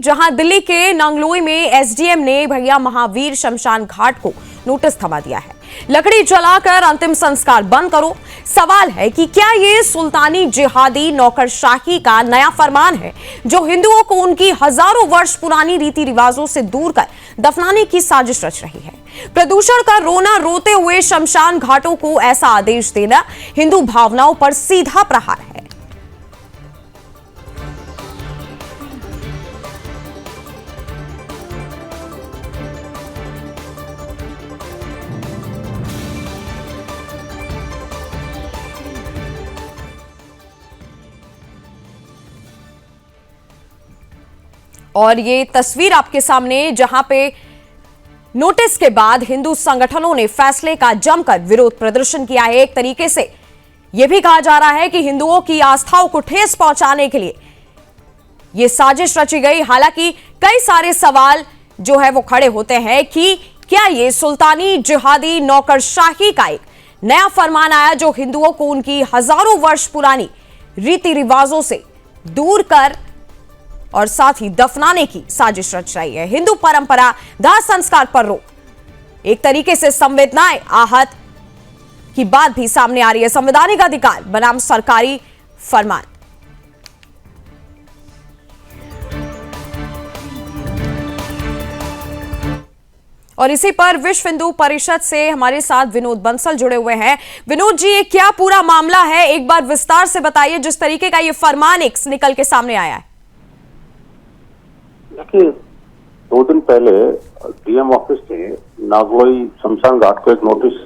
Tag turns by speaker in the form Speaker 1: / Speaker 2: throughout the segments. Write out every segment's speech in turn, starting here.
Speaker 1: जहां दिल्ली के नांगलोई में एसडीएम ने भैया महावीर शमशान घाट को नोटिस थमा दिया है। लकड़ी जलाकर अंतिम संस्कार बंद करो। सवाल है कि क्या ये सुल्तानी जिहादी नौकरशाही का नया फरमान है जो हिंदुओं को उनकी हजारों वर्ष पुरानी रीति रिवाजों से दूर कर दफनाने की साजिश रच रही है। प्रदूषण का रोना रोते हुए शमशान घाटों को ऐसा आदेश देना हिंदू भावनाओं पर सीधा प्रहार है। और ये तस्वीर आपके सामने जहां पे नोटिस के बाद हिंदू संगठनों ने फैसले का जमकर विरोध प्रदर्शन किया है। एक तरीके से यह भी कहा जा रहा है कि हिंदुओं की आस्थाओं को ठेस पहुंचाने के लिए यह साजिश रची गई। हालांकि कई सारे सवाल जो है वो खड़े होते हैं कि क्या यह सुल्तानी जिहादी नौकरशाही का एक नया फरमान आया जो हिंदुओं को उनकी हजारों वर्ष पुरानी रीति रिवाजों से दूर कर और साथ ही दफनाने की साजिश रच रही है। हिंदू परंपरा दाह संस्कार पर रोक, एक तरीके से संवेदनाएं आहत की बात भी सामने आ रही है। संवैधानिक अधिकार बनाम सरकारी फरमान। और इसी पर विश्व हिंदू परिषद से हमारे साथ विनोद बंसल जुड़े हुए हैं। विनोद जी, ये क्या पूरा मामला है, एक बार विस्तार से बताइए जिस तरीके का ये फरमान एक निकल के सामने आया है।
Speaker 2: देखिए, 2 दिन पहले डीएम ऑफिस से नागलोई शमशान घाट को एक नोटिस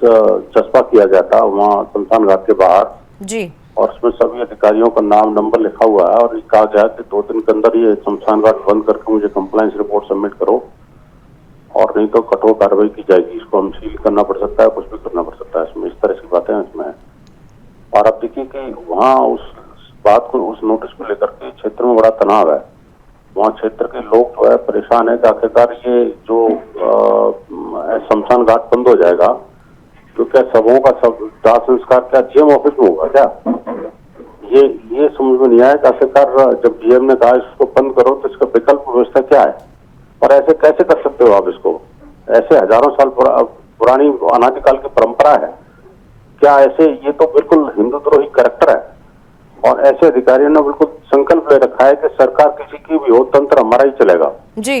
Speaker 2: चस्पा किया गया था वहाँ शमशान घाट के बाहर जी, और उसमें सभी अधिकारियों का नाम नंबर लिखा हुआ है और ये कहा गया कि 2 दिन के अंदर ये शमशान घाट बंद करके मुझे कंप्लायंस रिपोर्ट सबमिट करो और नहीं तो कठोर कार्रवाई की जाएगी। इसको हम सील करना पड़ सकता है, कुछ भी करना पड़ सकता है इसमें, इस तरह की बातें हैं इसमें। और अब देखिए कि वहाँ उस बात को, उस नोटिस को लेकर के क्षेत्र में बड़ा तनाव है। वहाँ क्षेत्र के लोग जो है परेशान है कि आखिरकार ये जो शमशान घाट बंद हो जाएगा तो क्या सबों का सब दाह संस्कार क्या डीएम ऑफिस में होगा क्या? ये समझ में नहीं आया कि आखिरकार जब डीएम ने कहा इसको बंद करो तो इसका विकल्प व्यवस्था क्या है और ऐसे कैसे कर सकते हो आप इसको? ऐसे हजारों साल पुरानी अनादिकाल की परंपरा है क्या? ऐसे ये तो बिल्कुल हिंदू द्रोही कैरेक्टर है और ऐसे अधिकारियों ने बिल्कुल संकल्प ले रखा है कि सरकार किसी की भी हो, तंत्र हमारा ही चलेगा जी।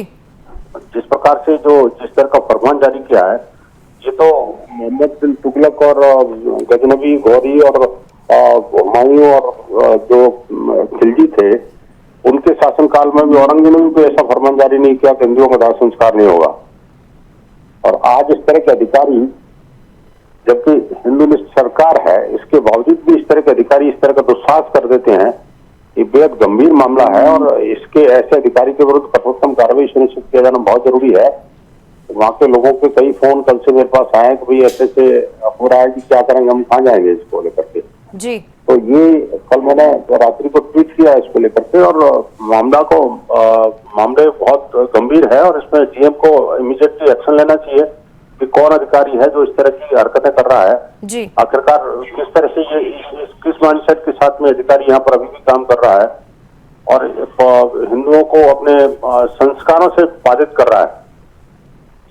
Speaker 2: जिस प्रकार से जिस तरह का फरमान जारी किया है, ये तो मोहम्मद बिन तुगलक और गजनबी गौरी और हुमायूं और जो खिलजी थे उनके शासनकाल में भी औरंगजेब ने भी कोई ऐसा फरमान जारी नहीं किया कि हिंदुओं का दाह संस्कार नहीं होगा। और आज इस तरह के अधिकारी, जबकि हिंदुनिष्ठ सरकार है, इसके बावजूद भी इस तरह के अधिकारी इस तरह का दुस्साहस कर देते हैं, ये बेहद गंभीर मामला है और इसके ऐसे अधिकारी के विरुद्ध कठोरतम कार्रवाई सुनिश्चित किया जाना बहुत जरूरी है। वहाँ के लोगों के कई फोन कल से मेरे पास आए कि भाई ऐसे हो रहा है कि क्या करेंगे, हम कहाँ जाएंगे इसको लेकर के जी। तो ये कल मैंने रात्रि को ट्वीट किया इसको लेकर के और मामले बहुत गंभीर है और इसमें डीएम को इमीडिएटली एक्शन लेना चाहिए कि कौन अधिकारी है जो इस तरह की हरकतें कर रहा है जी। आखिरकार किस तरह से ये किस माइंडसेट के साथ में अधिकारी यहाँ पर अभी भी काम कर रहा है और हिंदुओं को अपने संस्कारों से बाधित कर रहा है।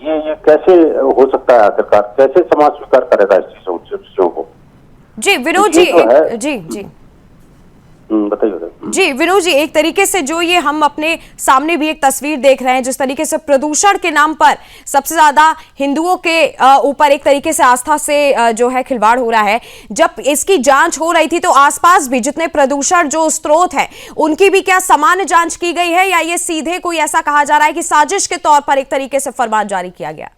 Speaker 2: ये कैसे हो सकता है? आखिरकार कैसे समाज स्वीकार करेगा इस चीजों को?
Speaker 1: जी विनोद जी, जी जी
Speaker 2: बताइए
Speaker 1: जी। विनोद जी, एक तरीके से जो ये हम अपने सामने भी एक तस्वीर देख रहे हैं जिस तरीके से प्रदूषण के नाम पर सबसे ज्यादा हिंदुओं के ऊपर एक तरीके से आस्था से जो है खिलवाड़ हो रहा है। जब इसकी जांच हो रही थी तो आसपास भी जितने प्रदूषण जो स्रोत है उनकी भी क्या सामान्य जांच की गई है या ये सीधे कोई ऐसा कहा जा रहा है कि साजिश के तौर पर एक तरीके से फरमान जारी किया गया?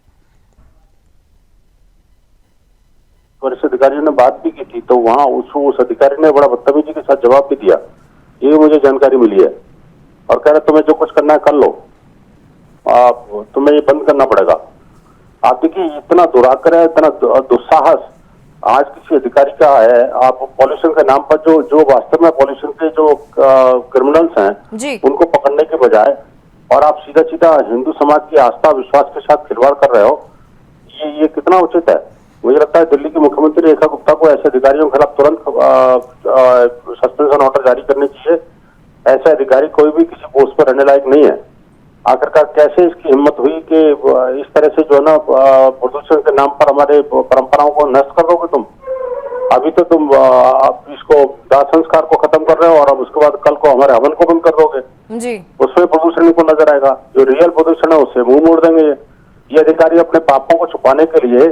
Speaker 2: वरिष्ठ अधिकारियों ने बात भी की थी तो वहाँ उस अधिकारी ने बड़ा बदतमीजी के साथ जवाब भी दिया। ये मुझे जानकारी मिली है और कह रहे तुम्हें जो कुछ करना है कर लो, तुम्हें ये बंद करना पड़ेगा। आप देखिए इतना दुराग्रह, इतना दुस्साहस आज किसी अधिकारी का है। आप पॉल्यूशन के नाम पर जो वास्तव में पॉल्यूशन के जो क्रिमिनल्स हैं उनको पकड़ने के बजाय और आप सीधा सीधा हिंदू समाज की आस्था विश्वास के साथ खिलवाड़ कर रहे हो, ये कितना उचित है? मुझे लगता है दिल्ली के मुख्यमंत्री रेखा गुप्ता को ऐसे अधिकारियों के खिलाफ तुरंत सस्पेंशन ऑर्डर जारी करने चाहिए। ऐसे अधिकारी कोई भी किसी पोस्ट पर रहने लायक नहीं है आखिरकार कैसे इसकी हिम्मत हुई कि इस तरह से जो है ना प्रदूषण के नाम पर हमारे परंपराओं को नष्ट कर दोगे तुम। अभी तो तुम इसको दाह संस्कार को खत्म कर रहे हो और अब उसके बाद कल को हमारे हवन को बंद कर दोगे
Speaker 1: जी।
Speaker 2: उसमें प्रदूषण को नजर आएगा। जो रियल प्रदूषण है उससे मुंह मोड़ देंगे। ये अधिकारी अपने पापों को छुपाने के लिए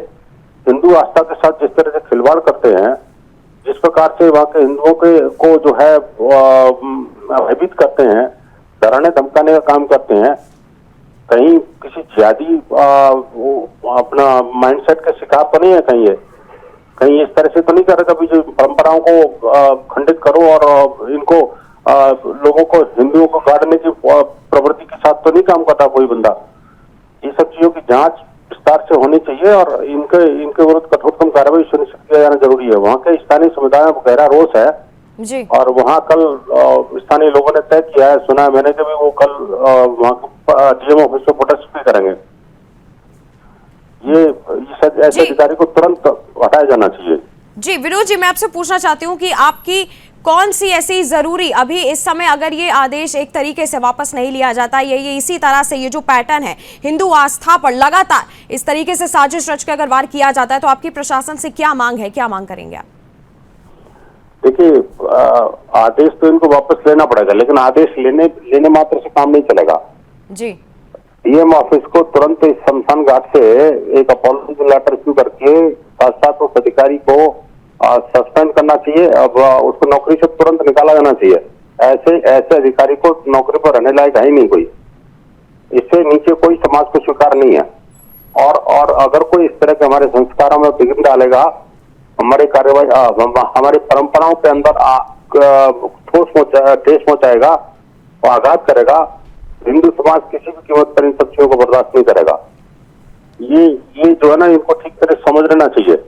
Speaker 2: हिंदू आस्था के साथ जिस तरह से खिलवाड़ करते हैं, जिस प्रकार से वहां के हिंदुओं के को जो है भयभीत करते हैं, डराने धमकाने का काम करते हैं, कहीं किसी जिहादी अपना माइंडसेट के शिकार तो नहीं है कहीं इस तरह से तो नहीं कर रहे कभी जो परंपराओं को खंडित करो और इनको लोगों को हिंदुओं को गाड़ने की प्रवृत्ति के साथ तो नहीं काम करता कोई बंदा। ये सब चीजों की जांच विस्तार से होनी चाहिए और इनके विरुद्ध कठोरतम कार्रवाई सुनिश्चित किया जाना जरूरी है। वहाँ के स्थानीय समुदाय में गहरा रोष है
Speaker 1: जी।
Speaker 2: और वहाँ कल स्थानीय लोगों ने तय किया है, सुना है मैंने कि वो कल वहाँ डीएम ऑफिस में प्रोटेस्ट भी करेंगे। ये ऐसे अधिकारी को तुरंत हटाया जाना चाहिए।
Speaker 1: जी विनोद जी, मैं आपसे पूछना चाहती हूँ कि आपकी कौन सी ऐसी जरूरी अभी इस समय अगर ये आदेश एक तरीके से वापस नहीं लिया जाता, ये इसी तरह से ये जो पैटर्न है हिंदू आस्था पर लगातार इस तरीके से साजिश रच के अगर वार किया जाता है तो आपकी प्रशासन से क्या मांग है, क्या मांग करेंगे आप?
Speaker 2: देखिए, आदेश तो इनको वापस लेना पड़ेगा, लेकिन आदेश लेने मात्र से काम नहीं चलेगा जी। डीएम ऑफिस को तुरंत इस शमशान घाट से एक अपॉलॉजी लेटर इश्यू करके साथ साथ उस अधिकारी को सस्पेंड करना चाहिए। अब उसको नौकरी से तुरंत निकाला जाना चाहिए। ऐसे अधिकारी को नौकरी पर रहने लायक है ही नहीं कोई। इससे नीचे कोई समाज को स्वीकार नहीं है। और अगर कोई इस तरह के हमारे संस्कारों में विघ्न डालेगा, हमारे कार्यवाही हमारी परंपराओं के अंदर ठेस पहुंचाएगा और आघात करेगा, हिंदू समाज किसी भी कीमत पर इन सब चीजों को बर्दाश्त नहीं करेगा। ये जो है ना, इनको ठीक तरह समझ लेना चाहिए।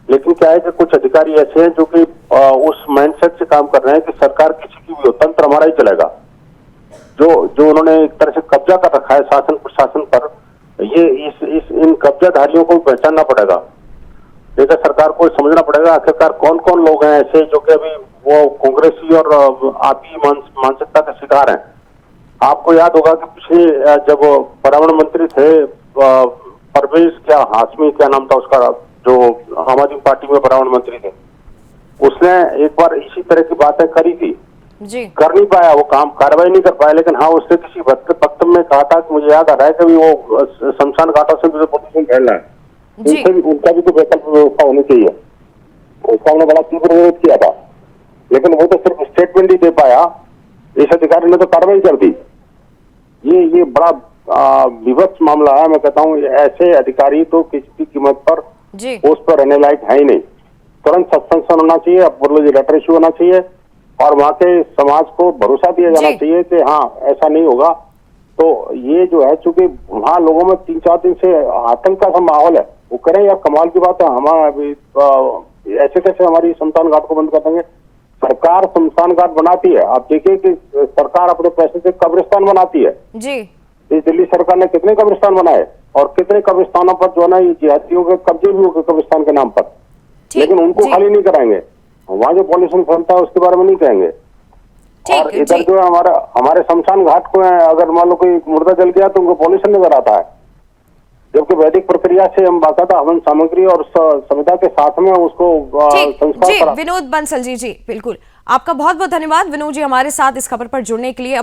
Speaker 2: लेकिन क्या है कि कुछ अधिकारी ऐसे हैं जो कि उस माइंडसेट से काम कर रहे हैं कि सरकार किसी की भी हो, तंत्र हमारा ही चलेगा। जो उन्होंने एक तरह से कब्जा कर रखा है शासन प्रशासन पर, ये इन कब्जाधारियों को पहचानना पड़ेगा। लेकिन सरकार को समझना पड़ेगा आखिरकार कौन कौन लोग हैं ऐसे जो कि अभी वो कांग्रेसी और आपी मानसिकता के शिकार हैं। आपको याद होगा कि पिछले जब पर्यावरण मंत्री थे परवेज हाशमी क्या नाम था उसका, जो आम आदमी पार्टी में पर्यावरण मंत्री थे, उसने एक बार इसी तरह की बातें करी थी जी। कर नहीं पाया वो काम, कार्रवाई नहीं कर पाया। लेकिन हाँ, उसने किसी वक्तव्य में कहा था कि मुझे याद आ रहा है कि वो शमशान घाटों से जो प्रदूषण फैल रहा है उनका भी तो वैकल्पिक व्यवस्था होनी चाहिए। उसका उन्होंने बड़ा तीव्र विरोध किया था, लेकिन वो तो सिर्फ स्टेटमेंट ही दे पाया। इस अधिकारी ने तो कार्रवाई कर दी। ये बड़ा विवश मामला है। मैं कहता हूँ ऐसे अधिकारी तो किसी की कीमत पर पोस्ट पर रहने लायक है ही नहीं। तुरंत सस्पेंशन होना चाहिए, अपॉलॉजी लेटर इश्यू होना चाहिए और वहाँ के समाज को भरोसा दिया जाना चाहिए कि हाँ ऐसा नहीं होगा। तो ये जो है, चूंकि वहाँ लोगों में 3-4 दिन से आतंक का माहौल है, वो करें यार, कमाल की बात है। हमारा ऐसे कैसे हमारी शमशान घाट को बंद कर देंगे? सरकार शमशान घाट बनाती है। आप देखिए कि सरकार अपने पैसे से कब्रिस्तान बनाती है जी। इस दिल्ली सरकार ने कितने कब्रिस्तान बनाए और कितने कब्रिस्तानों पर जो है ना ये जिहादियों के कब्जे भी हो गए कब्रिस्तान के नाम पर, लेकिन उनको खाली नहीं कराएंगे। वहाँ जो पॉल्यूशन फैलता है उसके बारे में नहीं कहेंगे। और इधर जो है हमारे शमशान घाट को अगर मान लो कोई मुर्दा जल गया तो उनको पॉल्यूशन नजर आता है, जबकि वैदिक प्रक्रिया से हम बाकायदा हवन सामग्री और संविदा के साथ में उसको संस्कार।
Speaker 1: विनोद बंसल जी बिल्कुल, आपका बहुत बहुत धन्यवाद विनोद जी हमारे साथ इस खबर पर जुड़ने के लिए।